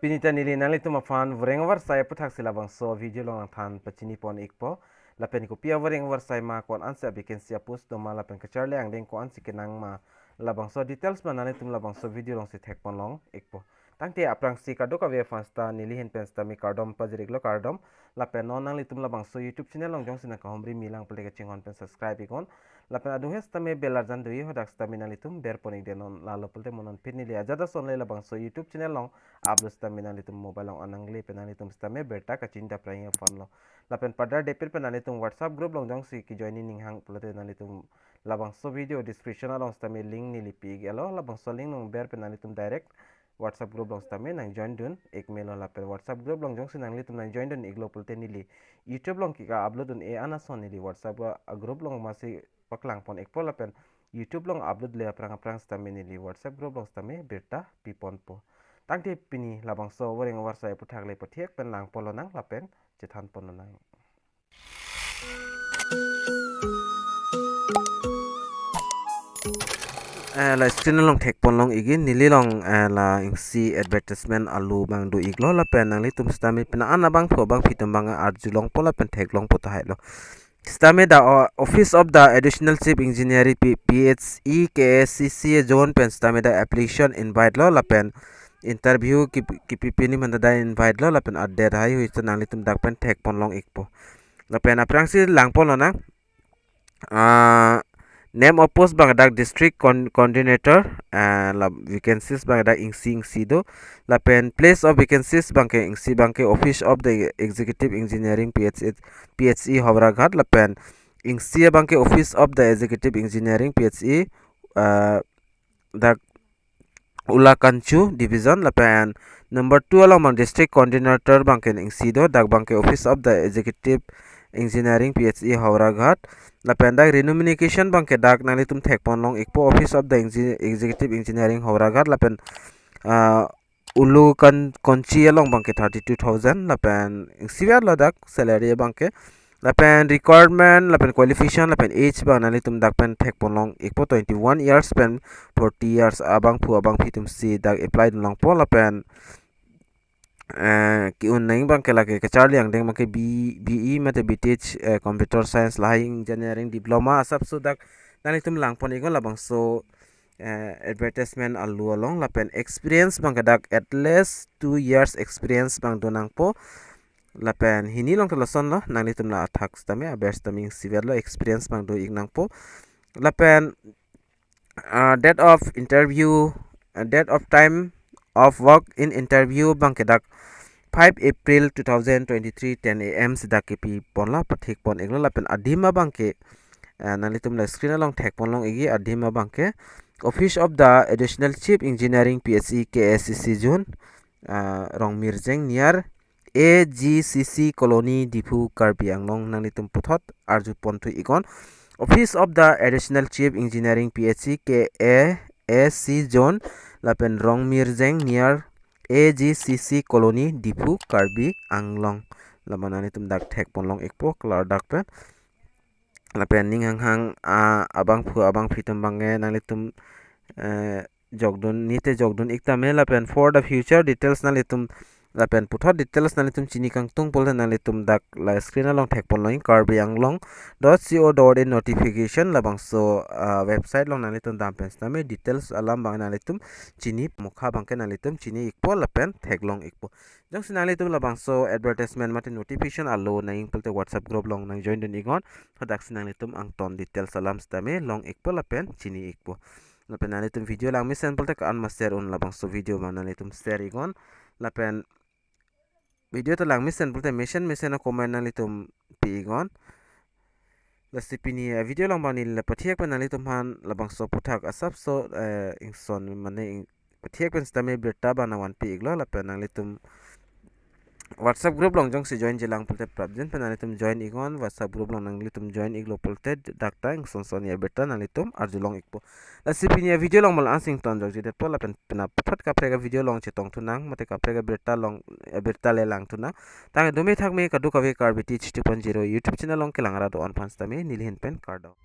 Pinita nili nali tu mafan voreng AWARSAI APHUTHAK LABANGSO video long than pachini pon ikpo lapen ko pia voreng AWARSAI ma kon ansa vacancy apus to ma lapen kacharle ang deng ko ansi kenang ma labangso details ma nali tum labangso video long si thek pon long ikpo tangte aprang si kado ka ve fasta nili hen pensta mi kardom pajriglo kardom lapen non nali tum labangso youtube channel long jong sina ka homri milang pele ka chingon pen subscribe ikon lapen adu hes tame belar jan dui hodak stamina litum ber ponik denon lalo pelte monon pinili ajada son le labangso youtube channel long upload stamina litum mobile long anangle penali tum stame berta ka cinta pranya fan lo lapen pada depil penali tum whatsapp group long jong si ki join ning hang pelte nali tum labangso video description long stame link ni lipi gelo labangso link long ber penali tum direct WhatsApp group long stame nang join dun ek mail long lapel WhatsApp group long jong sinang litum nang join dun iglo pelte nili YouTube long ki ka upload dun e anason nili WhatsApp group long masih paklang pon ek pola pen YouTube long upload le aprang stame nili WhatsApp group long stame berta pipon po tangti pini labangso voreng AWARSAI APHUTHAK le pathiek pen lang polo nang lapen cethan pon nang la screen long thek pon long igin nili long la ingsi advertisement alu bang do iglo la pen nang litum stame pen ana bang tho bang fitum bang arju long pola pen thek long pota hai lo stame the office of the additional chief engineer PHE KAAC zone pen stame the application invite lo la pen interview ki pini man da invite lo la pen adder hai hui nang litum dak pen thek pon long ikpo la pen aprang si lang pon lo na name of post bang dak district coordinator la vacancies bang dak ingsi do la pen place of vacancies bang ke ingsi bang ke office of the executive engineering PHE Havraghat la pen ingsi bang ke office of the executive engineering PHE dak Ulakanchu division la pen number 2 along district coordinator bang ke ingsi do dak bang ke office of the executive engineering PHE Havraghat la pen dak remuneration bang ke dak nali tum thek pon long ikpo office of the executive engineering Havraghat la pen ulu konchi along bang ke 32000 la pen sivar la dak salary bang ke la pen requirement la pen qualification la pen age bang nali tum dak pen thek pon long ikpo 21 years pen 40 years abang fitum si dak apply long po la pen ki un nang bang kela ke charlie ang deng make BE mate BTH computer science lai engineering diploma sab so dak nani tum lang pon igon labang so advertisement alu along la pen experience bang dak at least 2 years experience bang donang po la pen hini long to lason lo nani tum la athak stame abers taming civil lo experience bang do ignang po la pen date of interview date of time of work in interview bang dak 5 April 2023 10 AM sida kepi ponla pathik pon eglo la pen adhima bangke nalitum la screen along thek pon long igi adhima bangke office of the additional chief engineering PHE KAAC zone rong mirjeng near AGCC colony dipu Karbi anglong nalitum puthot arju pontu ikon office of the additional chief engineering PHE KAAC zone la pen rong mirjeng near AGCC colony dipu Karbi anglong lamanani tum dak thek ponlong ekpo klar dak pen la pen ning hang abang fitum bange nali tum jogdun nite jogdun ikta me la pen for the future details nali tum la pen puthot details nali tum chini kang tung pol nali tum dak la screen along thek ponlong Karbi anglong .co.in notification labang so website long nali tum dam pen stame details alam bang nali tum chini mukha bangke nali tum chini ikpo la pen thek long ikpo jong sinali tum labang so advertisement mate notification allo nang pelte whatsapp group long nang join den igon hadak sinali tum ang ton details alam stame long ikpo la pen chini ikpo la pen nali tum video lang mi sen pelte ka an master un labang so video man nali tum share igon la pen video to lang misen pelte mission na comment nali tum pi igon lasipini video lang bang nil pathiek pen nali tum han labang so puthak asap so ingson mane pathiek pen stame berta banawan pi iglo la pen nali tum WhatsApp group long jong si join jelang pelte prabjen pen nali tum join igon WhatsApp group long nang litum join iglo pelte dakta ingson son ya berta nali tum arjulong ikpo lasipini video long mal ansing ton jog jide pola pen pena phat ka prega video long chetong tunang mate ka prega berta long berta le lang tunang tang dume thak me ka du ka ve Karbi 2.0 YouTube channel long ke langara do on pans tame nilhin pen kardo